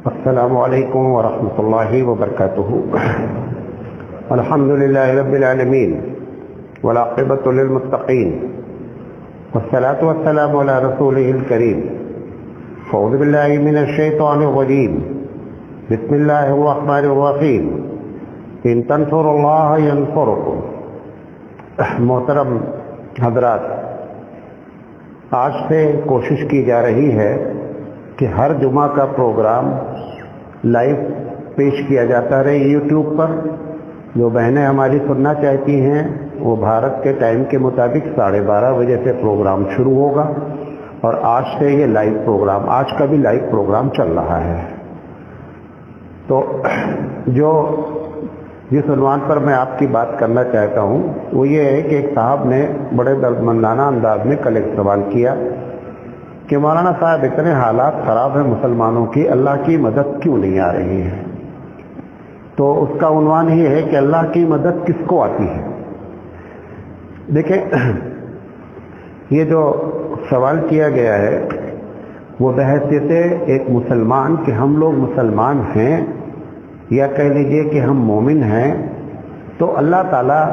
السلام علیکم ورحمۃ اللہ وبرکاتہ. الحمد للہ رب العالمین والعاقبۃ للمتقین والصلاۃ والسلام علی رسولہ الکریم. اعوذ باللہ من الشیطان الرجیم. بسم اللہ الرحمن الرحیم. ان تنصروا اللہ ینصرکم. محترم حضرات، آج سے کوشش کی جا رہی ہے کہ ہر جمعہ کا پروگرام لائیو پیش کیا جاتا رہے یوٹیوب پر. جو بہنیں ہماری سننا چاہتی ہیں وہ بھارت کے ٹائم کے مطابق 12:30 بجے سے پروگرام شروع ہوگا، اور آج سے یہ لائیو پروگرام، آج کا بھی لائیو پروگرام چل رہا ہے. تو جس عنوان پر میں آپ کی بات کرنا چاہتا ہوں وہ یہ ہے کہ ایک صاحب نے بڑے دردمندانہ انداز میں کل ایک سوال کیا کہ مولانا صاحب اتنے حالات خراب ہیں مسلمانوں کی، اللہ کی مدد کیوں نہیں آ رہی ہے؟ تو اس کا عنوان یہ ہے کہ اللہ کی مدد کس کو آتی ہے. دیکھیں، یہ جو سوال کیا گیا ہے وہ بحیثیت ایک مسلمان کہ ہم لوگ مسلمان ہیں یا کہہ لیجئے کہ ہم مومن ہیں، تو اللہ تعالیٰ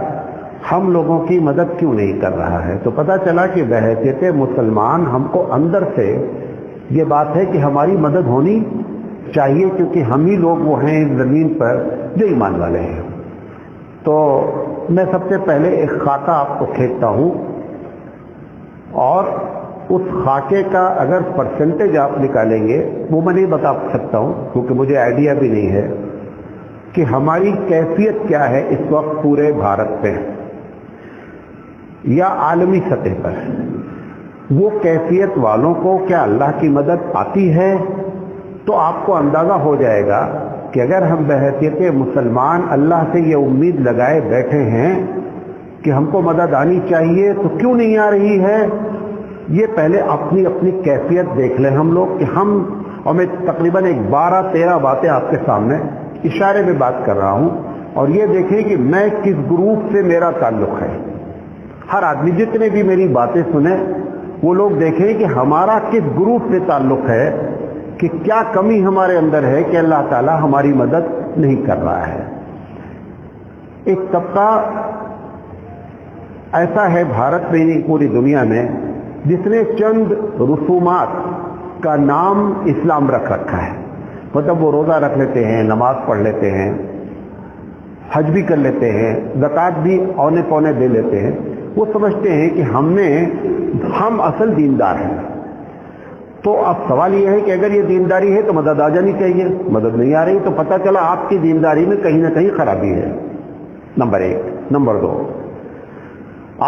ہم لوگوں کی مدد کیوں نہیں کر رہا ہے. تو پتہ چلا کہ بحیثیت مسلمان ہم کو اندر سے یہ بات ہے کہ ہماری مدد ہونی چاہیے، کیونکہ ہم ہی لوگ وہ ہیں زمین پر جو ایمان والے ہیں. تو میں سب سے پہلے ایک خاکہ آپ کو کھینچتا ہوں، اور اس خاکے کا اگر پرسنٹیج آپ نکالیں گے وہ میں نہیں بتا سکتا ہوں کیونکہ مجھے آئیڈیا بھی نہیں ہے کہ ہماری کیفیت کیا ہے اس وقت پورے بھارت پہ یا عالمی سطح پر. وہ کیفیت والوں کو کیا اللہ کی مدد آتی ہے؟ تو آپ کو اندازہ ہو جائے گا کہ اگر ہم بحیثیت مسلمان اللہ سے یہ امید لگائے بیٹھے ہیں کہ ہم کو مدد آنی چاہیے تو کیوں نہیں آ رہی ہے. یہ پہلے اپنی اپنی کیفیت دیکھ لیں ہم لوگ کہ ہم، اور میں تقریباً 12-13 باتیں آپ کے سامنے اشارے میں بات کر رہا ہوں، اور یہ دیکھیں کہ میں کس گروپ سے میرا تعلق ہے. ہر آدمی جتنے بھی میری باتیں سنیں وہ لوگ دیکھیں کہ ہمارا کس گروپ سے تعلق ہے، کہ کیا کمی ہمارے اندر ہے کہ اللہ تعالیٰ ہماری مدد نہیں کر رہا ہے. ایک طبقہ ایسا ہے بھارت میں نہیں پوری دنیا میں جس نے چند رسومات کا نام اسلام رکھ رکھا ہے. مطلب وہ روزہ رکھ لیتے ہیں، نماز پڑھ لیتے ہیں، حج بھی کر لیتے ہیں، زکوٰۃ بھی اونے پونے دے لیتے ہیں. وہ سمجھتے ہیں کہ ہم اصل دیندار ہیں. تو اب سوال یہ ہے کہ اگر یہ دینداری ہے تو مدد آ جانی چاہیے. مدد نہیں آ رہی تو پتہ چلا آپ کی دینداری میں کہیں نہ کہیں خرابی ہے. نمبر 1. نمبر 2،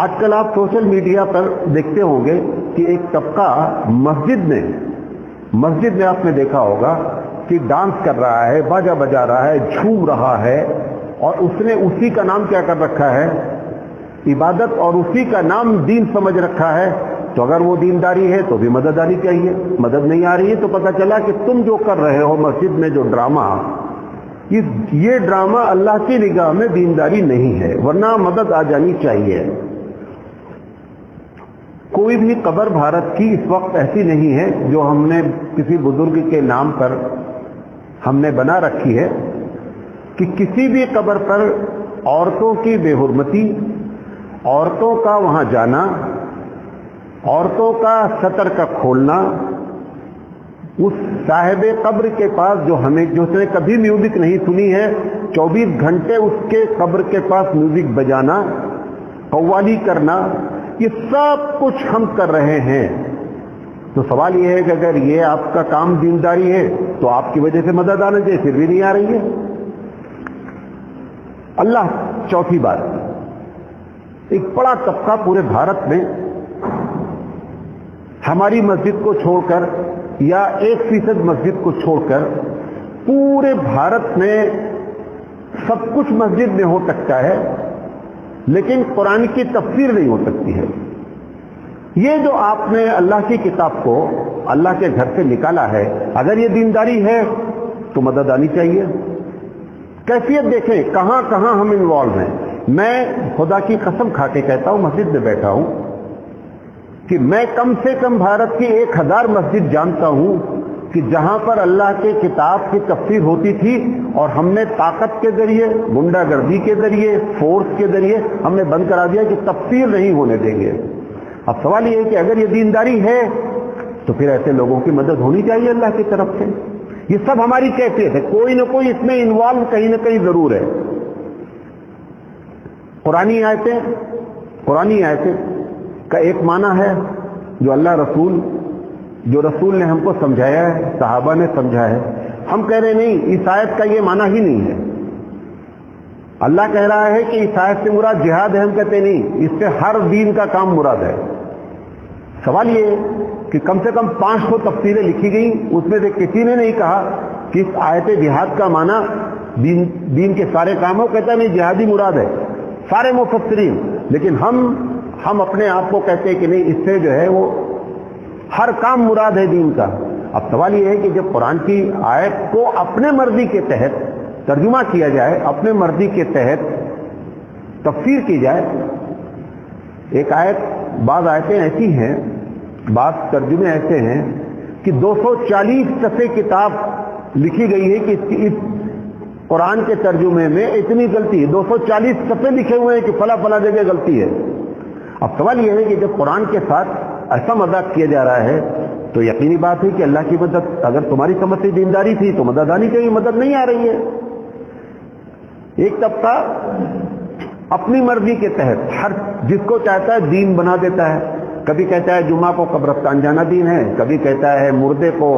آج کل آپ سوشل میڈیا پر دیکھتے ہوں گے کہ ایک طبقہ مسجد میں آپ نے دیکھا ہوگا کہ ڈانس کر رہا ہے، باجا بجا رہا ہے، جھوم رہا ہے، اور اس نے اسی کا نام کیا کر رکھا ہے؟ عبادت، اور اسی کا نام دین سمجھ رکھا ہے. تو اگر وہ دینداری ہے تو بھی مدد آنی چاہیے. مدد نہیں آ رہی ہے تو پتہ چلا کہ تم جو کر رہے ہو مسجد میں جو ڈرامہ، یہ ڈرامہ اللہ کی نگاہ میں دینداری نہیں ہے، ورنہ مدد آ جانی چاہیے. کوئی بھی قبر بھارت کی اس وقت ایسی نہیں ہے جو ہم نے کسی بزرگ کے نام پر ہم نے بنا رکھی ہے کہ کسی بھی قبر پر عورتوں کی بے حرمتی، عورتوں کا وہاں جانا، عورتوں کا سطر کا کھولنا، اس صاحب قبر کے پاس جو اس نے کبھی میوزک نہیں سنی ہے 24 گھنٹے اس کے قبر کے پاس میوزک بجانا، قوالی کرنا، یہ سب کچھ ہم کر رہے ہیں. تو سوال یہ ہے کہ اگر یہ آپ کا کام دینداری ہے تو آپ کی وجہ سے مدد آنا چاہیے، پھر بھی نہیں آ رہی ہے. اللہ. چوتھی بات، ایک بڑا طبقہ پورے بھارت میں ہماری مسجد کو چھوڑ کر یا 1% مسجد کو چھوڑ کر پورے بھارت میں سب کچھ مسجد میں ہو سکتا ہے لیکن قرآن کی تفسیر نہیں ہو سکتی ہے. یہ جو آپ نے اللہ کی کتاب کو اللہ کے گھر سے نکالا ہے، اگر یہ دینداری ہے تو مدد آنی چاہیے. کیفیت دیکھیں کہاں کہاں ہم انوالو ہیں. میں خدا کی قسم کھا کے کہتا ہوں، مسجد میں بیٹھا ہوں کہ میں کم سے کم بھارت کی 1000 مسجد جانتا ہوں کہ جہاں پر اللہ کے کتاب کی تفسیر ہوتی تھی اور ہم نے طاقت کے ذریعے، گنڈا گردی کے ذریعے، فورس کے ذریعے ہم نے بند کرا دیا کہ تفسیر نہیں ہونے دیں گے۔ اب سوال یہ ہے کہ اگر یہ دینداری ہے تو پھر ایسے لوگوں کی مدد ہونی چاہیے اللہ کی طرف سے۔ یہ سب ہماری کیفیت ہے، کوئی نہ کوئی اس میں انوالو کہیں نہ کہیں ضرور ہے۔ قرآنی آیتیں کا ایک معنی ہے جو رسول نے ہم کو سمجھایا ہے، صحابہ نے سمجھا ہے۔ ہم کہہ رہے نہیں، اس آیت کا یہ معنی ہی نہیں ہے۔ اللہ کہہ رہا ہے کہ اس آیت سے مراد جہاد ہے، ہم کہتے نہیں، اس سے ہر دین کا کام مراد ہے۔ سوال یہ ہے کہ کم سے کم 500 تفسیریں لکھی گئیں، اس میں سے کسی نے نہیں کہا کہ اس آیت جہاد کا معنی دین کے سارے کاموں، کہتا نہیں جہادی مراد ہے سارے مفسرین، لیکن ہم اپنے آپ کو کہتے ہیں کہ نہیں، اس سے جو ہے وہ ہر کام مراد ہے دین کا۔ اب سوال یہ ہے کہ جب قرآن کی آیت کو اپنے مرضی کے تحت ترجمہ کیا جائے، اپنے مرضی کے تحت تفسیر کی جائے، بعض آیتیں ایسی ہیں، بعض ترجمے ایسے ہیں کہ 240 صفحے کتاب لکھی گئی ہے کہ اس قرآن کے ترجمے میں اتنی غلطی ہے، 240 صفحے لکھے ہوئے ہیں کہ فلاں جگہ غلطی ہے۔ اب سوال یہ ہے کہ جب قرآن کے ساتھ ایسا مذاق کیا جا رہا ہے تو یقینی بات ہے کہ اللہ کی مدد، اگر تمہاری سمجھ سے دینداری تھی تو مدد آنی چاہیے، مدد نہیں آ رہی ہے۔ ایک طبقہ اپنی مرضی کے تحت ہر جس کو چاہتا ہے دین بنا دیتا ہے، کبھی کہتا ہے جمعہ کو قبرستان جانا دین ہے، کبھی کہتا ہے مردے کو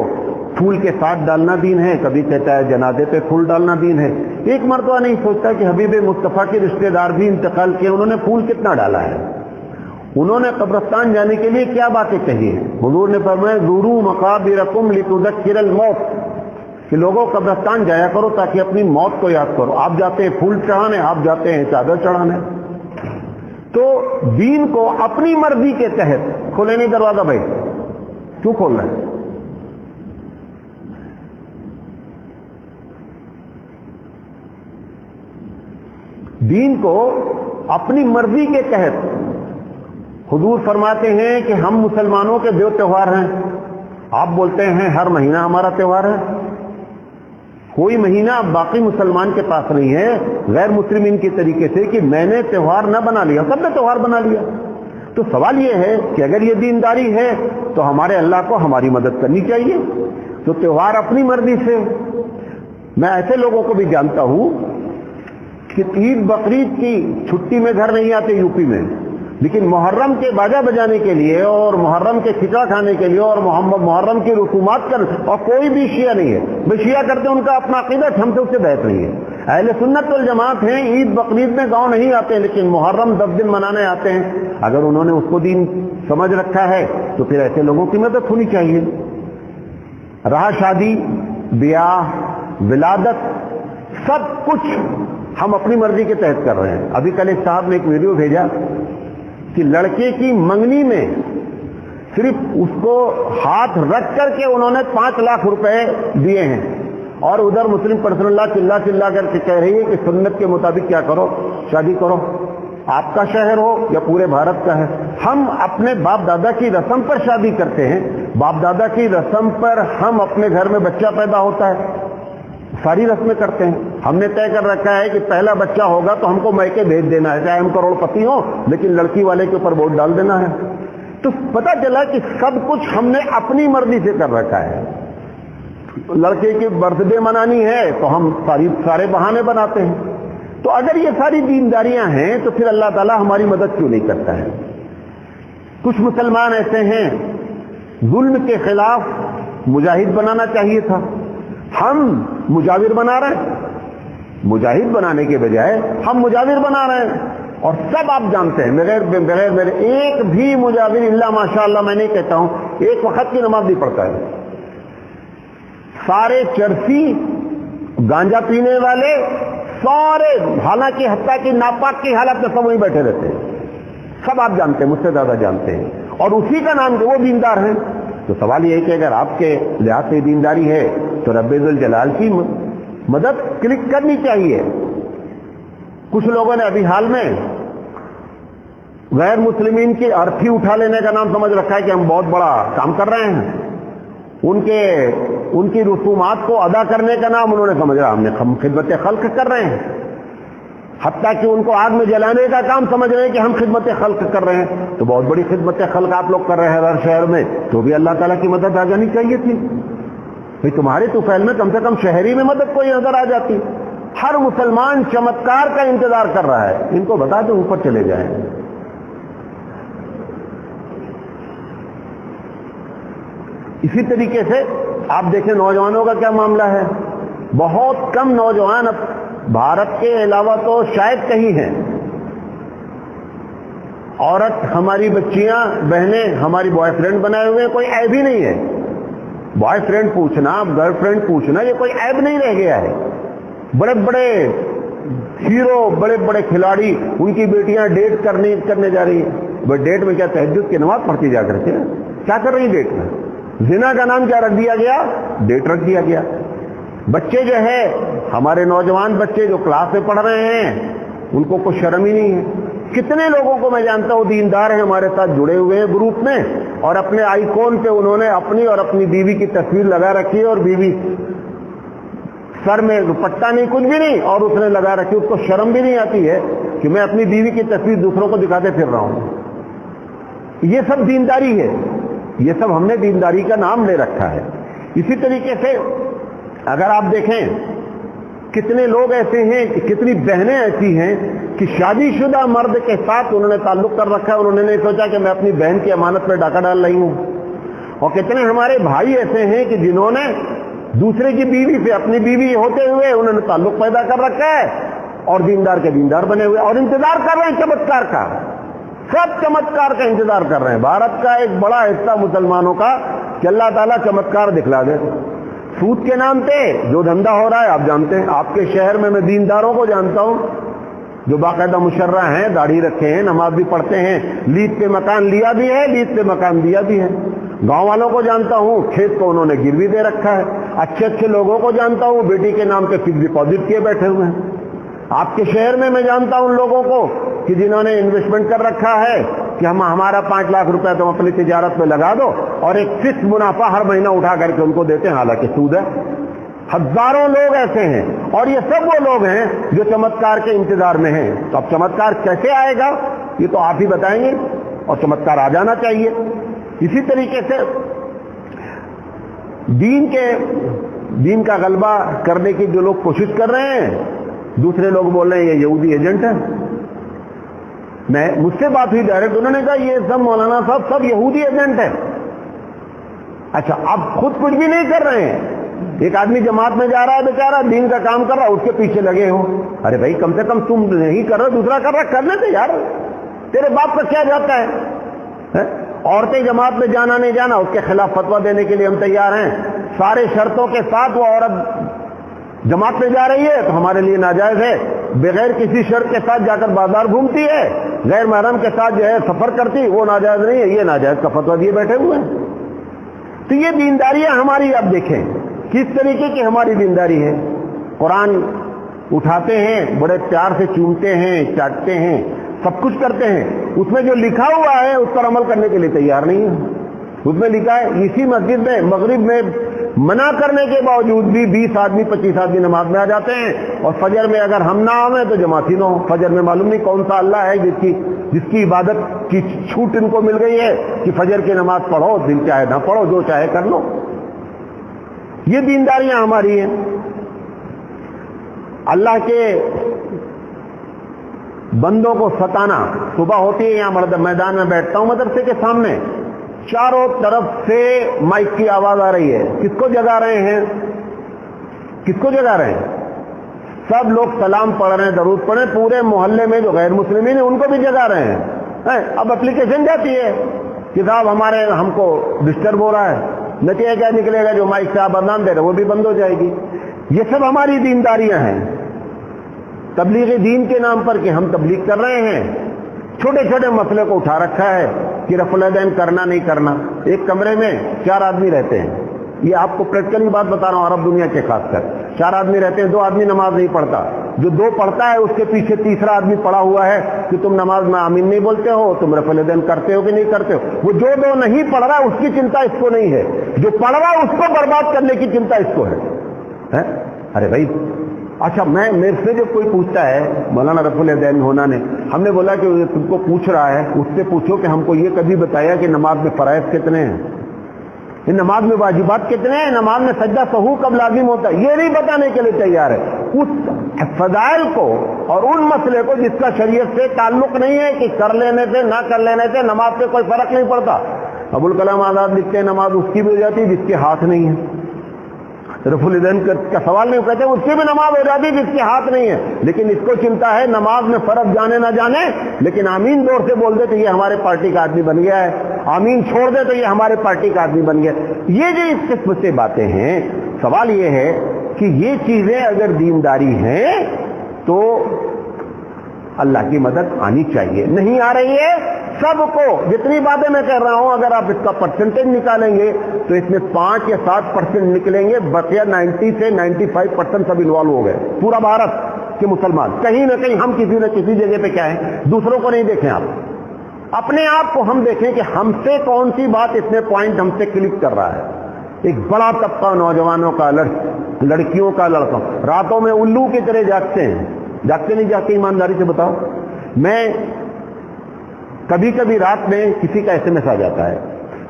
پھول کے ساتھ ڈالنا دین ہے، کبھی کہتا ہے جنازے پہ پھول ڈالنا دین ہے۔ ایک مرتبہ نہیں سوچتا کہ حبیب مصطفیٰ کے رشتہ دار بھی انتقال کیے، انہوں نے پھول کتنا ڈالا ہے، انہوں نے قبرستان جانے کے لیے کیا باتیں کہی ہیں۔ حضور نے فرمایا زوروا مقابرکم لتذکر الموت، کہ لوگوں قبرستان جایا کرو تاکہ اپنی موت کو یاد کرو۔ آپ جاتے ہیں پھول چڑھانے، آپ جاتے ہیں چادر چڑھانے۔ تو دین کو اپنی مرضی کے تحت کھولے نہیں دروازہ، بھائی کیوں کھول رہے ہیں؟ دین کو اپنی مرضی کے تحت، حضور فرماتے ہیں کہ ہم مسلمانوں کے 2 تہوار ہیں، آپ بولتے ہیں ہر مہینہ ہمارا تہوار ہے، کوئی مہینہ باقی مسلمان کے پاس نہیں ہے غیر مسلمین کے طریقے سے کہ میں نے تہوار نہ بنا لیا، سب نے تہوار بنا لیا۔ تو سوال یہ ہے کہ اگر یہ دینداری ہے تو ہمارے اللہ کو ہماری مدد کرنی چاہیے۔ تو تہوار اپنی مرضی سے، میں ایسے لوگوں کو بھی جانتا ہوں کہ عید بقرعید کی چھٹی میں گھر نہیں آتے یوپی میں، لیکن محرم کے باجا بجانے کے لیے اور محرم کے کھچڑا کھانے کے لیے اور محرم کی رسومات کر، اور کوئی بھی شیعہ نہیں ہے، وہ شیعہ کرتے ہیں، ان کا اپنا عقیدہ، ہم سے اس سے بحث نہیں ہے۔ اہل سنت والجماعت ہیں، عید بقرعید میں گاؤں نہیں آتے لیکن محرم 10 دن منانے آتے ہیں۔ اگر انہوں نے اس کو دین سمجھ رکھا ہے تو پھر ایسے لوگوں کی مدد ہونی چاہیے۔ رہا شادی، بیاہ، ولادت، سب کچھ ہم اپنی مرضی کے تحت کر رہے ہیں۔ ابھی کل ایک صاحب نے ایک ویڈیو بھیجا کہ لڑکے کی منگنی میں صرف اس کو ہاتھ رکھ کر کے انہوں نے 5 لاکھ روپے دیے ہیں، اور ادھر مسلم پرسنل لا چلا کر کے کہہ رہی ہے کہ سنت کے مطابق کیا کرو، شادی کرو، آپ کا شہر ہو یا پورے بھارت کا ہے۔ ہم اپنے باپ دادا کی رسم پر شادی کرتے ہیں، باپ دادا کی رسم پر ہم اپنے گھر میں بچہ پیدا ہوتا ہے، ساری رسمیں کرتے ہیں۔ ہم نے طے کر رکھا ہے کہ پہلا بچہ ہوگا تو ہم کو میکے بھیج دینا ہے، چاہے ہم کروڑ پتی ہوں، لیکن لڑکی والے کے اوپر ووٹ ڈال دینا ہے۔ تو پتہ چلا کہ سب کچھ ہم نے اپنی مرضی سے کر رکھا ہے۔ لڑکے کی برتھ ڈے منانی ہے تو ہم سارے بہانے بناتے ہیں۔ تو اگر یہ ساری دینداریاں ہیں تو پھر اللہ تعالیٰ ہماری مدد کیوں نہیں کرتا ہے؟ کچھ مسلمان ایسے ہیں، ظلم کے خلاف مجاہد بنانا چاہیے تھا، ہم مجاور بنا رہے ہیں، مجاہد بنانے کے بجائے ہم مجاور بنا رہے ہیں۔ اور سب آپ جانتے ہیں، بغیر میرے ایک بھی مجاور الا ماشاءاللہ میں نہیں کہتا ہوں، ایک وقت کی نماز نہیں پڑھتا ہے۔ سارے چرسی، گانجا پینے والے، سارے، حالانکہ حتیٰ کہ ناپاک کی حالت میں سب وہیں بیٹھے رہتے ہیں، سب آپ جانتے ہیں، مجھ سے زیادہ جانتے ہیں، اور اسی کا نام کہ وہ دیندار ہیں۔ تو سوال یہ ہے کہ اگر آپ کے لحاظ سے دینداری ہے تو رب ذوالجلال کی مدد کلک کرنی چاہیے۔ کچھ لوگوں نے ابھی حال میں غیر مسلمین کی ارتھی اٹھا لینے کا نام سمجھ رکھا ہے کہ ہم بہت بڑا کام کر رہے ہیں، ان کے ان کی رسومات کو ادا کرنے کا نام انہوں نے سمجھا ہم نے خدمت خلق کر رہے ہیں، حتیٰ کہ ان کو آگ میں جلانے کا کام سمجھ رہے ہیں کہ ہم خدمت خلق کر رہے ہیں. تو بہت بڑی خدمت خلق آپ لوگ کر رہے ہیں ہر شہر میں، تو بھی اللہ تعالیٰ کی مدد آ جانی چاہیے تھی. بھئی تمہارے طفیل میں کم سے کم شہری میں مدد کوئی نظر آ جاتی. ہر مسلمان چمتکار کا انتظار کر رہا ہے، ان کو بتا دو اوپر چلے جائیں. اسی طریقے سے آپ دیکھیں نوجوانوں کا کیا معاملہ ہے. بہت کم نوجوان اب بھارت کے علاوہ تو شاید کہیں ہیں. عورت ہماری بچیاں بہنیں ہماری بوائے فرینڈ بنائے ہوئے ہیں، کوئی عیب ہی نہیں ہے. بوائے فرینڈ پوچھنا، گرل فرینڈ پوچھنا، یہ کوئی عیب نہیں رہ گیا ہے. بڑے بڑے ہیرو، بڑے بڑے کھلاڑی، ان کی بیٹیاں ڈیٹ کرنے جا رہی ہیں. بس ڈیٹ میں کیا تہجد کی نماز پڑھتی جا کر کے کیا کر رہی ڈیٹ میں؟ زنا کا نام کیا رکھ دیا گیا؟ ڈیٹ رکھ دیا گیا. بچے جو ہے ہمارے نوجوان بچے جو کلاس میں پڑھ رہے ہیں ان کو کوئی شرم ہی نہیں ہے. کتنے لوگوں کو میں جانتا ہوں دیندار ہیں ہمارے ساتھ جڑے ہوئے ہیں گروپ میں، اور اپنے آئیکن پہ انہوں نے اپنی اور اپنی بیوی کی تصویر لگا رکھی ہے، اور بیوی سر میں دوپٹہ نہیں، کچھ بھی نہیں، اور اس نے لگا رکھی. اس کو شرم بھی نہیں آتی ہے کہ میں اپنی بیوی کی تصویر دوسروں کو دکھاتے پھر رہا ہوں. یہ سب دینداری ہے، یہ سب ہم نے دینداری کا نام لے رکھا ہے. اسی طریقے سے اگر آپ دیکھیں کتنے لوگ ایسے ہیں، کتنی بہنیں ایسی ہیں کہ شادی شدہ مرد کے ساتھ انہوں نے تعلق کر رکھا ہے. انہوں نے نہیں سوچا کہ میں اپنی بہن کی امانت پہ ڈاکہ ڈال رہی ہوں. اور کتنے ہمارے بھائی ایسے ہیں کہ جنہوں نے دوسرے کی بیوی سے اپنی بیوی ہوتے ہوئے انہوں نے تعلق پیدا کر رکھا ہے، اور دیندار کے دیندار بنے ہوئے، اور انتظار کر رہے ہیں چمتکار کا. سب چمتکار کا انتظار کر رہے ہیں. بھارت کا ایک بڑا حصہ مسلمانوں کا کہ اللہ تعالیٰ چمتکار دکھلا دے. سود کے نام پہ جو دھندا ہو رہا ہے آپ جانتے ہیں. آپ کے شہر میں دینداروں کو جانتا ہوں جو باقاعدہ مشرہ ہیں، داڑھی رکھے ہیں، نماز بھی پڑھتے ہیں، لیز پہ مکان لیا بھی ہے، لیز پہ مکان دیا بھی ہے. گاؤں والوں کو جانتا ہوں کھیت کو انہوں نے گروی دے رکھا ہے. اچھے اچھے لوگوں کو جانتا ہوں بیٹی کے نام پہ فکس ڈپازٹ کیے بیٹھے ہوئے ہیں. آپ کے شہر میں جانتا ہوں ان لوگوں کو کہ جنہوں نے انویسٹمنٹ کر رکھا ہے کہ ہمارا 5 لاکھ روپے تم اپنی تجارت میں لگا دو، اور ایک فکس منافع ہر مہینہ اٹھا کر کے ان کو دیتے ہیں، حالانکہ سود ہے. ہزاروں لوگ ایسے ہیں، اور یہ سب وہ لوگ ہیں جو چمتکار کے انتظار میں ہیں. تو اب چمتکار کیسے آئے گا یہ تو آپ ہی بتائیں گے، اور چمتکار آ جانا چاہیے. اسی طریقے سے دین کا غلبہ کرنے کی جو لوگ کوشش کر رہے ہیں، دوسرے لوگ بول رہے ہیں یہ یہودی ایجنٹ ہے. مجھ سے بات ہوئی ڈائریکٹ، انہوں نے کہا یہ سب مولانا صاحب سب یہودی ایجنٹ ہے. اچھا آپ خود کچھ بھی نہیں کر رہے ہیں. ایک آدمی جماعت میں جا رہا ہے بیچارہ، دین کا کام کر رہا ہے، اس کے پیچھے لگے ہو. ارے بھائی کم سے کم تم نہیں کر رہے دوسرا کر رہا، کرنے دے یار. تیرے باپ کا کیا جاتا ہے؟ عورتیں جماعت میں جانا نہیں جانا اس کے خلاف فتویٰ دینے کے لیے ہم تیار ہیں. سارے شرطوں کے ساتھ وہ عورت جماعت میں جا رہی ہے تو ہمارے لیے ناجائز ہے. بغیر کسی شرط کے ساتھ جا کر بازار گھومتی ہے، غیر محرم کے ساتھ جو ہے سفر کرتی، وہ ناجائز نہیں ہے. یہ ناجائز کا فتویٰ دیے بیٹھے ہوئے ہیں. تو یہ دینداریاں ہماری آپ دیکھیں کس طریقے کی ہماری دینداری ہے. قرآن اٹھاتے ہیں، بڑے پیار سے چومتے ہیں، چاٹتے ہیں، سب کچھ کرتے ہیں. اس میں جو لکھا ہوا ہے اس پر عمل کرنے کے لیے تیار نہیں ہے. اس میں لکھا ہے اسی مسجد میں مغرب میں منع کرنے کے باوجود بھی 20 آدمی 25 آدمی نماز میں آ جاتے ہیں، اور فجر میں اگر ہم نہ آئیں تو جماعتی نہ ہو. فجر میں معلوم نہیں کون سا اللہ ہے جس کی عبادت کی چھوٹ ان کو مل گئی ہے کہ فجر کی نماز پڑھو، دل چاہے نہ پڑھو، جو چاہے کر لو. یہ دینداریاں ہماری ہیں. اللہ کے بندوں کو ستانا. صبح ہوتی ہے یہاں میدان میں بیٹھتا ہوں مدرسے کے سامنے، چاروں طرف سے مائک کی آواز آ رہی ہے. کس کو جگا رہے ہیں؟ کس کو جگا رہے ہیں؟ سب لوگ سلام پڑھ رہے ہیں، درود پڑھ رہے ہیں. پورے محلے میں جو غیر مسلمین ہیں ان کو بھی جگا رہے ہیں. اب اپلیکیشن جاتی ہے کہ صاحب ہم کو ڈسٹرب ہو رہا ہے. نتیجہ کیا نکلے گا؟ جو مائک سے آپ بدنام دے رہے وہ بھی بند ہو جائے گی. یہ سب ہماری دینداریاں ہیں. تبلیغ دین کے نام پر کہ ہم تبلیغ کر رہے ہیں، چھوٹے چھوٹے مسئلے کو اٹھا رکھا ہے کہ رفع الیدین کرنا نہیں کرنا. ایک کمرے میں 4 آدمی رہتے ہیں، یہ آپ کو پریکٹیکلی بات بتا رہا ہوں، عرب دنیا کے خاص کر 4 آدمی رہتے ہیں، 2 آدمی نماز نہیں پڑھتا، جو 2 پڑھتا ہے اس کے پیچھے تیسرا آدمی پڑا ہوا ہے کہ تم نماز میں آمین نہیں بولتے ہو، تم رفع الیدین کرتے ہو کہ نہیں کرتے ہو. وہ جو 2 نہیں پڑھ رہا اس کی چنتا اس کو نہیں ہے، جو پڑھ رہا اس کو برباد کرنے کی چنتا اس کو ہے. ارے بھائی اچھا، میرے سے جو کوئی پوچھتا ہے مولانا رفع الیدین ہونا نے، ہم نے بولا کہ تم کو پوچھ رہا ہے اس سے پوچھو کہ ہم کو یہ کبھی بتایا کہ نماز میں فرائض کتنے ہیں، نماز میں واجبات کتنے ہیں، نماز میں سجدہ سہو کب لازم ہوتا ہے، یہ نہیں بتانے کے لیے تیار ہے. اس فضائل کو اور ان مسئلے کو جس کا شریعت سے تعلق نہیں ہے کہ کر لینے سے نہ کر لینے سے نماز سے کوئی فرق نہیں پڑتا. ابوالکلام آزاد لکھتے ہیں نماز اس کی بھی ہو جاتی ہے جس کے ہاتھ نہیں ہے. رفع الیدین کا سوال نہیں کہتے اس کی بھی نماز ہو جاتی جس کے ہاتھ نہیں ہے، لیکن اس کو چنتا ہے نماز میں فرق جانے نہ جانے، لیکن آمین دور سے بول دے تو یہ ہمارے پارٹی کا آدمی بن گیا ہے، آمین چھوڑ دے تو یہ ہمارے پارٹی کا آدمی بن گیا. یہ جو اس قسم سے باتیں ہیں، سوال یہ ہے کہ یہ چیزیں اگر دینداری ہیں تو اللہ کی مدد آنی چاہیے. نہیں آ رہی ہے، سب کو جتنی باتیں میں کہہ رہا ہوں اگر آپ اس کا پرسنٹیج نکالیں گے تو اس میں 5 یا 7% نکلیں گے، بقیہ 90 سے 95% سب انوالو ہو گئے. پورا بھارت کے مسلمان کہیں نہ کہیں، ہم کسی نہ کسی جگہ پہ کیا ہے، دوسروں کو نہیں دیکھیں، آپ اپنے آپ کو ہم دیکھیں کہ ہم سے کون سی بات اس میں پوائنٹ ہم سے کلک کر رہا ہے. ایک بڑا طبقہ نوجوانوں کا، لڑکیوں کا، لڑکوں راتوں میں الو کی طرح جاگتے ہیں. جاگتے نہیں جاگتے ایمانداری سے بتاؤ؟ میں کبھی کبھی رات میں کسی کا SMS آ جاتا ہے،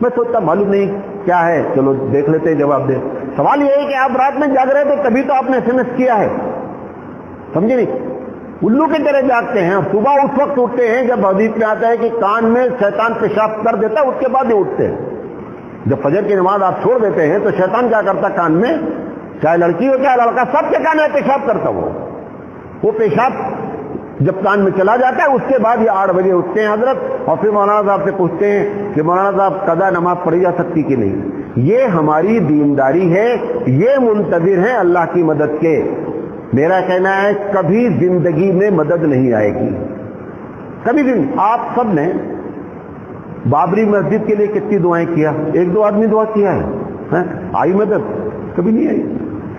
میں سوچتا معلوم نہیں کیا ہے، چلو دیکھ لیتے ہیں جواب دے. سوال یہ ہے کہ آپ رات میں جاگ رہے تو تبھی تو آپ نے SMS کیا ہے، سمجھے نہیں؟ الو کی طرح جاگتے ہیں. صبح اس وقت اٹھتے ہیں جب حدیث میں آتا ہے کہ کان میں شیطان پیشاب کر دیتا ہے، اس کے بعد ہی اٹھتے ہیں. جب فجر کی نماز آپ چھوڑ دیتے ہیں تو شیطان کیا کرتا کان میں، چاہے لڑکی ہو چاہے لڑکا، سب کے کان میں پیشاب کرتا. وہ پیشاب جب کان میں چلا جاتا ہے اس کے بعد یہ 8 بجے اٹھتے ہیں حضرت، اور پھر مولانا صاحب سے پوچھتے ہیں کہ مولانا صاحب قضا نماز پڑھی جا سکتی کہ نہیں. یہ ہماری دینداری ہے، یہ منتظر ہیں اللہ کی مدد کے. میرا کہنا ہے کبھی زندگی میں مدد نہیں آئے گی، کبھی. آپ سب نے بابری مسجد کے لیے کتنی دعائیں کیا؟ 1-2 آدمی دعا کیا ہے؟ آئی مدد؟ کبھی نہیں آئی.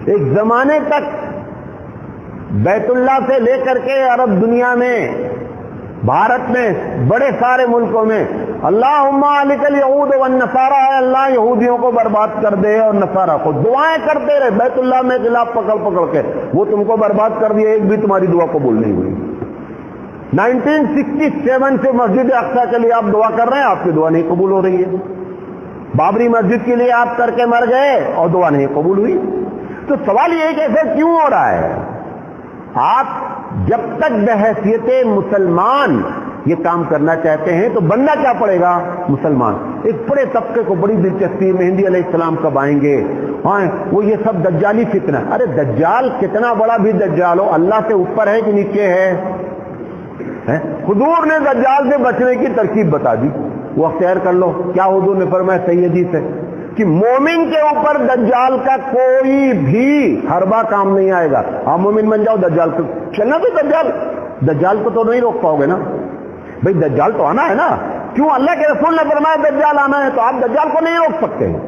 ایک زمانے تک بیت اللہ سے لے کر کے عرب دنیا میں، بھارت میں، بڑے سارے ملکوں میں اللہم اہلک الیہود والنصارى، اللہ یہودیوں کو برباد کر دے اور نصارہ کو، دعائیں کرتے رہے بیت اللہ میں خلاف پکڑ کے. وہ تم کو برباد کر دیا، ایک بھی تمہاری دعا قبول نہیں ہوئی. 1967 سے مسجد اقصی کے لیے آپ دعا کر رہے ہیں، آپ کی دعا نہیں قبول ہو رہی ہے. بابری مسجد کے لیے آپ کر کے مر گئے اور دعا نہیں قبول ہوئی. تو سوال یہ ہے کہ ایسا کیوں ہو رہا ہے؟ آپ جب تک بحیثیت مسلمان یہ کام کرنا چاہتے ہیں تو بننا کیا پڑے گا؟ مسلمان. ایک بڑے طبقے کو بڑی دلچسپی، مہدی علیہ السلام کب آئیں گے، وہ یہ سب دجالی فتنہ. ارے دجال کتنا بڑا بھی دجال ہو، اللہ سے اوپر ہے کہ نیچے ہے؟ حضور نے دجال سے بچنے کی ترکیب بتا دی، وہ اختیار کر لو. کیا حضور نے فرمایا سیدی سے کہ مومن کے اوپر دجال کا کوئی بھی حربہ کام نہیں آئے گا. آپ مومن بن جاؤ، دجال کو چلنا تو دجال کو تو نہیں روک پاؤ گے نا بھائی، دجال تو آنا ہے نا. کیوں؟ اللہ کے رسول نے فرمایا دجال آنا ہے، تو آپ دجال کو نہیں روک سکتے ہیں.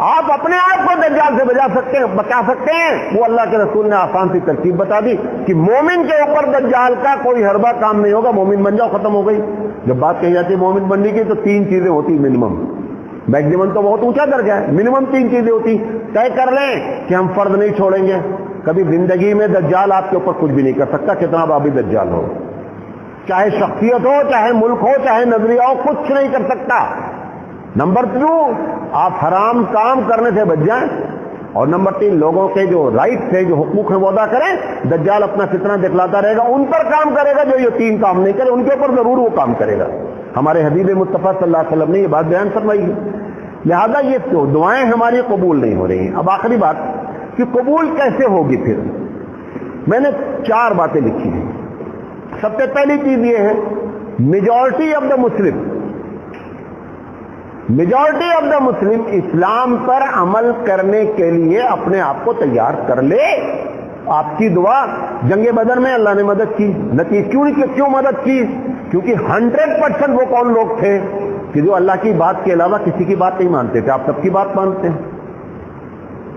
آپ اپنے آپ کو دجال سے بچا سکتے ہیں. وہ اللہ کے رسول نے آسان سی ترکیب بتا دی کہ مومن کے اوپر دجال کا کوئی حربہ کام نہیں ہوگا. مومن بن جاؤ، ختم ہو گئی. جب بات کہی جاتی ہے مومن بننے کی تو 3 چیزیں ہوتی منیمم. میکسیمم تو بہت اونچا درجہ ہے، منیمم 3 چیزیں ہوتی. طے کر لیں کہ ہم فرض نہیں چھوڑیں گے. کبھی زندگی میں دجال آپ کے اوپر کچھ بھی نہیں کر سکتا، کتنا بابی دجال ہو، چاہے شخصیت ہو، چاہے ملک ہو، چاہے نظریہ ہو، کچھ نہیں کر سکتا. نمبر 2، آپ حرام کام کرنے سے بچ جائیں. اور نمبر 3، لوگوں کے جو رائٹس ہیں، جو حقوق ہیں وہ ادا کریں. دجال اپنا فتنہ دکھلاتا رہے گا، ان پر کام کرے گا جو یہ 3 کام نہیں کرے، ان کے اوپر ضرور وہ کام کرے گا. ہمارے حبیب مصطفیٰ صلی اللہ علیہ وسلم نے یہ بات بیان فرمائی ہے. لہذا یہ دعائیں ہماری قبول نہیں ہو رہی ہیں. اب آخری بات کہ قبول کیسے ہوگی؟ پھر میں نے 4 باتیں لکھی ہیں. سب سے پہلی چیز یہ ہے، میجورٹی آف دا مسلم اسلام پر عمل کرنے کے لیے اپنے آپ کو تیار کر لے. آپ کی دعا، جنگ بدر میں اللہ نے مدد کی. کیوں مدد کی؟ کیونکہ 100% وہ کون لوگ تھے کہ جو اللہ کی بات کے علاوہ کسی کی بات نہیں مانتے تھے. آپ سب کی بات مانتے ہیں.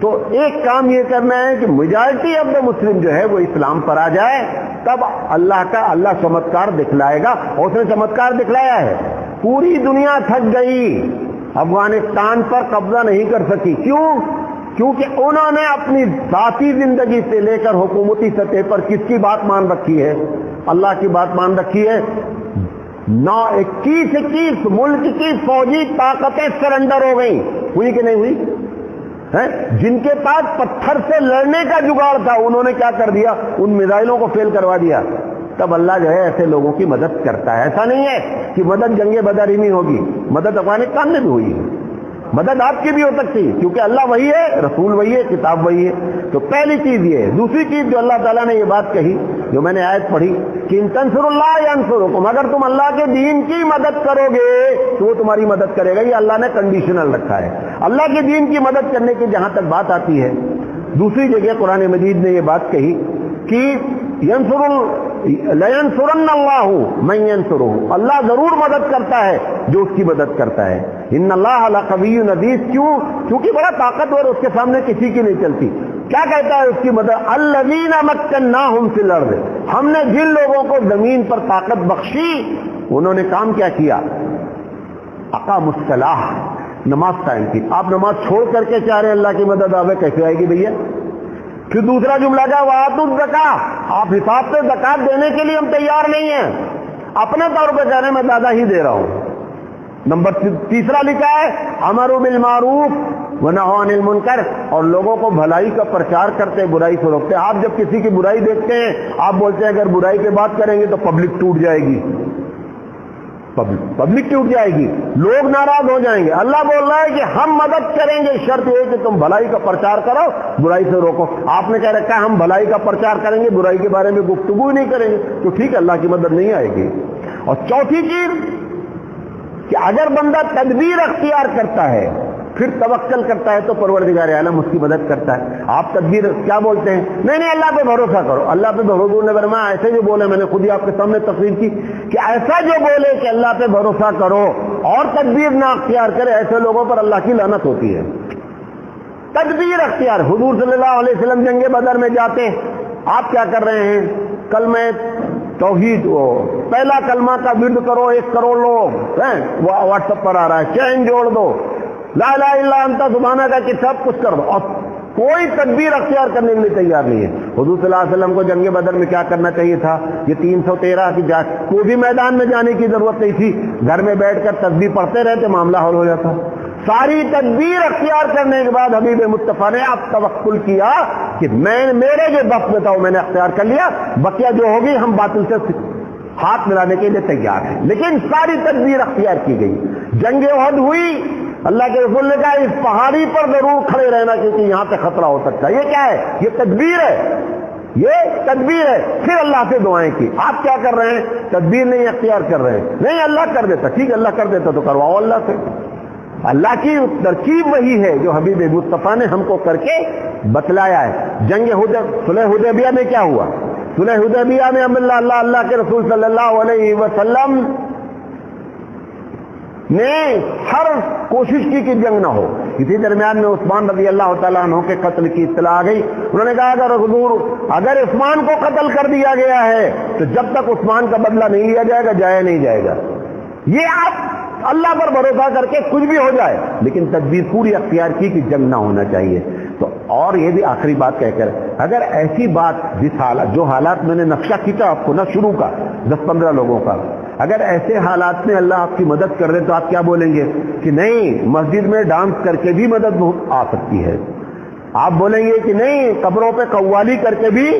تو ایک کام یہ کرنا ہے کہ میجارٹی آف دا مسلم جو ہے وہ اسلام پر آ جائے، تب اللہ چمتکار دکھلائے گا، اور اس نے چمتکار دکھلایا ہے۔ پوری دنیا تھک گئی، افغانستان پر قبضہ نہیں کر سکی، کیوں؟ کیونکہ انہوں نے اپنی ذاتی زندگی سے لے کر حکومتی سطح پر کس کی بات مان رکھی ہے؟ اللہ کی بات مان رکھی ہے۔ 21 ملک کی فوجی طاقتیں سرنڈر ہو گئیں، ہوئی کہ نہیں ہوئی؟ جن کے پاس پتھر سے لڑنے کا جگاڑ تھا، انہوں نے کیا کر دیا؟ ان میزائلوں کو فیل کروا دیا۔ تب اللہ جو ہے ایسے لوگوں کی مدد کرتا ہے۔ ایسا نہیں ہے کہ مدد جنگ بدر ہی میں ہوگی، مدد افغانستان میں بھی ہوئی ہے، مدد آپ کی بھی ہو سکتی، کیونکہ اللہ وہی ہے، رسول وہی ہے، کتاب وہی ہے۔ تو پہلی چیز یہ ہے۔ دوسری چیز جو اللہ تعالیٰ نے یہ بات کہی، جو میں نے آیت پڑھی کہ ان تنصر اللہ ینصرکم، اگر تم اللہ کے دین کی مدد کرو گے تو وہ تمہاری مدد کرے گا۔ یہ اللہ نے کنڈیشنل رکھا ہے۔ اللہ کے دین کی مدد کرنے کی جہاں تک بات آتی ہے، دوسری جگہ قرآن مجید نے یہ بات کہی کہ لَيَنْصُرَنَّ اللَّهُ مَن يَنْصُرُهُ، اللہ ضرور مدد کرتا ہے جو اس کی مدد کرتا ہے۔ ان اللہ لقوی عزیز، کیونکہ بڑا طاقتور، اس کے سامنے کسی کی نہیں چلتی۔ کیا کہتا ہے اس کی مدد؟ الذین مکناہم فی الارض، ہم نے جن لوگوں کو زمین پر طاقت بخشی، انہوں نے کام کیا کیا؟ اقاموا الصلاۃ، نماز قائم کی۔ آپ نماز چھوڑ کر کے چاہ رہے ہیں اللہ کی مدد آوے، کیسے آئے گی بھیا؟ پھر دوسرا جملہ کیا؟ وآتوا الزکاۃ، آپ حساب سے زکات دینے کے لیے ہم تیار نہیں ہیں، اپنے طور پہ کہہ رہے ہیں میں زیادہ ہی دے رہا ہوں۔ نمبر تیسرا لکھا ہے امروا بالمعروف ونہوا عن المنکر، اور لوگوں کو بھلائی کا پرچار کرتے، برائی سے روکتے۔ آپ جب کسی کی برائی دیکھتے ہیں، آپ بولتے ہیں اگر برائی کی بات کریں گے تو پبلک ٹوٹ جائے گی، پبلک ٹوٹ جائے گی، لوگ ناراض ہو جائیں گے۔ اللہ بول رہا ہے کہ ہم مدد کریں گے، شرط یہ کہ تم بھلائی کا پرچار کرو، برائی سے روکو۔ آپ نے کہہ رکھا ہے ہم بھلائی کا پرچار کریں گے، برائی کے بارے میں گفتگو نہیں کریں گے، تو ٹھیک ہے، اللہ کی مدد نہیں آئے گی۔ اور چوتھی چیز کہ اگر بندہ تدبیر اختیار کرتا ہے، پھر توکل کرتا ہے، تو پروردگار عالم اس کی مدد کرتا ہے۔ آپ تدبیر کیا بولتے ہیں؟ نہیں اللہ پہ بھروسہ کرو، اللہ پہ حضور نے فرمایا ایسے جو بولے، میں نے خود ہی آپ کے سامنے تقریر کی کہ ایسا جو بولے کہ اللہ پہ بھروسہ کرو اور تدبیر نہ اختیار کرے، ایسے لوگوں پر اللہ کی لعنت ہوتی ہے۔ تدبیر اختیار، حضور صلی اللہ علیہ وسلم جنگ بدر میں جاتے، آپ کیا کر رہے ہیں؟ کلمہ توحید، پہلا کلمہ کا ورد کرو، 1 کروڑ لوگ واٹس ایپ پر آ رہا ہے، چین جوڑ دو، لا الہ الا انت سبحانک کا، کہ سب کچھ کر دو، اور کوئی تدبیر اختیار کرنے کے لیے تیار نہیں ہے۔ حضور صلی اللہ علیہ وسلم کو جنگ بدر میں کیا کرنا چاہیے تھا؟ یہ 313 کی کوئی بھی میدان میں جانے کی ضرورت نہیں تھی، گھر میں بیٹھ کر تسبیح پڑھتے رہتے، معاملہ حل ہو جاتا۔ ساری تدبیر اختیار کرنے کے بعد حبیب مصطفیٰ نے اب توکل کیا کہ میرے جو بس میں تھا وہ میں نے اختیار کر لیا، بقیہ جو ہوگی ہم باطل سے ہاتھ ملانے کے لیے تیار ہیں۔ لیکن ساری تدبیر اختیار کی گئی۔ جنگ احد ہوئی، اللہ کے رسول نے کہا اس پہاڑی پر ضرور کھڑے رہنا کیونکہ یہاں سے خطرہ ہو سکتا ہے۔ یہ کیا ہے؟ یہ تدبیر ہے، یہ تدبیر ہے۔ پھر اللہ سے دعائیں کی۔ آپ کیا کر رہے ہیں؟ تدبیر نہیں اختیار کر رہے ہیں، نہیں اللہ کر دیتا، ٹھیک ہے اللہ کر دیتا تو کرواؤ اللہ سے۔ اللہ کی ترکیب وہی ہے جو حبیب مصطفیٰ نے ہم کو کر کے بتلایا ہے۔ جنگ صلح حدیبیہ میں کیا ہوا؟ صلح حدیبیہ میں اللہ کے رسول صلی اللہ علیہ وسلم نے ہر کوشش کی کہ جنگ نہ ہو۔ اسی درمیان میں عثمان رضی اللہ تعالیٰ عنہ کے قتل کی اطلاع آ گئی۔ انہوں نے کہا اگر عثمان کو قتل کر دیا گیا ہے تو جب تک عثمان کا بدلہ نہیں لیا جائے گا جایا نہیں جائے گا۔ یہ آپ اللہ پر بھروسہ کر کے کچھ بھی ہو جائے، لیکن تدبیر پوری اختیار کی کہ جنگ نہ ہونا چاہیے۔ تو اور یہ بھی آخری بات کہہ کر، اگر ایسی بات جو حالات میں نے نقشہ کھینچا آپ کو نا شروع کا 10-15 لوگوں کا، اگر ایسے حالات میں اللہ آپ کی مدد کر رہے تو آپ کیا بولیں گے؟ کہ نہیں مسجد میں ڈانس کر کے بھی مدد آ سکتی ہے۔ آپ بولیں گے کہ نہیں قبروں پہ قوالی کر کے بھی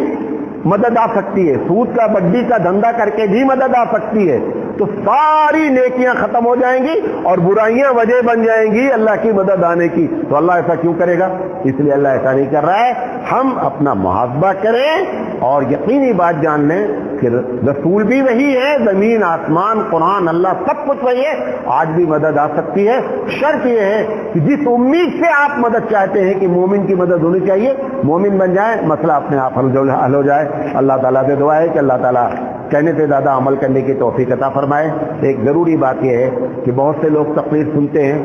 مدد آ سکتی ہے، سود کا بڈی کا دھندا کر کے بھی مدد آ سکتی ہے۔ تو ساری نیکیاں ختم ہو جائیں گی اور برائیاں وجہ بن جائیں گی اللہ کی مدد آنے کی۔ تو اللہ ایسا کیوں کرے گا؟ اس لیے اللہ ایسا نہیں کر رہا ہے۔ ہم اپنا محاسبہ کریں اور یقینی بات جان لیں کہ رسول بھی وہی ہے، زمین آسمان قرآن اللہ سب کچھ وہی ہے، آج بھی مدد آ سکتی ہے۔ شرط یہ ہے کہ جس امید سے آپ مدد چاہتے ہیں کہ مومن کی مدد ہونی چاہیے، مومن بن جائیں، مسئلہ اپنے آپ حل ہو جائے۔ اللہ تعالیٰ سے دعا ہے کہ اللہ تعالیٰ کہنے سے زیادہ عمل کرنے کی توفیق عطا فرمائے۔ ایک ضروری بات یہ ہے کہ بہت سے لوگ تقریر سنتے ہیں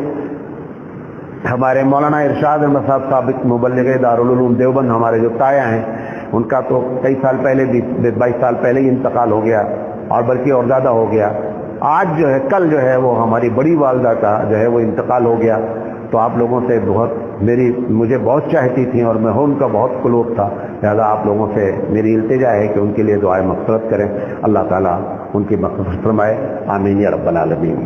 ہمارے مولانا ارشاد احمد صاحب سابق مبلغ دارالعلوم دیوبند ہمارے جو تایا ہیں، ان کا تو کئی سال پہلے 22 سال پہلے ہی انتقال ہو گیا، اور بلکہ اور زیادہ ہو گیا۔ آج جو ہے کل جو ہے وہ ہماری بڑی والدہ کا جو ہے وہ انتقال ہو گیا، تو آپ لوگوں سے مجھے بہت چاہتی تھیں اور میں ان کا بہت قلوب تھا، لہذا آپ لوگوں سے میری التجا ہے کہ ان کے لیے دعائے مغفرت کریں، اللہ تعالیٰ ان کی مغفرت فرمائے، آمین یا رب العالمین۔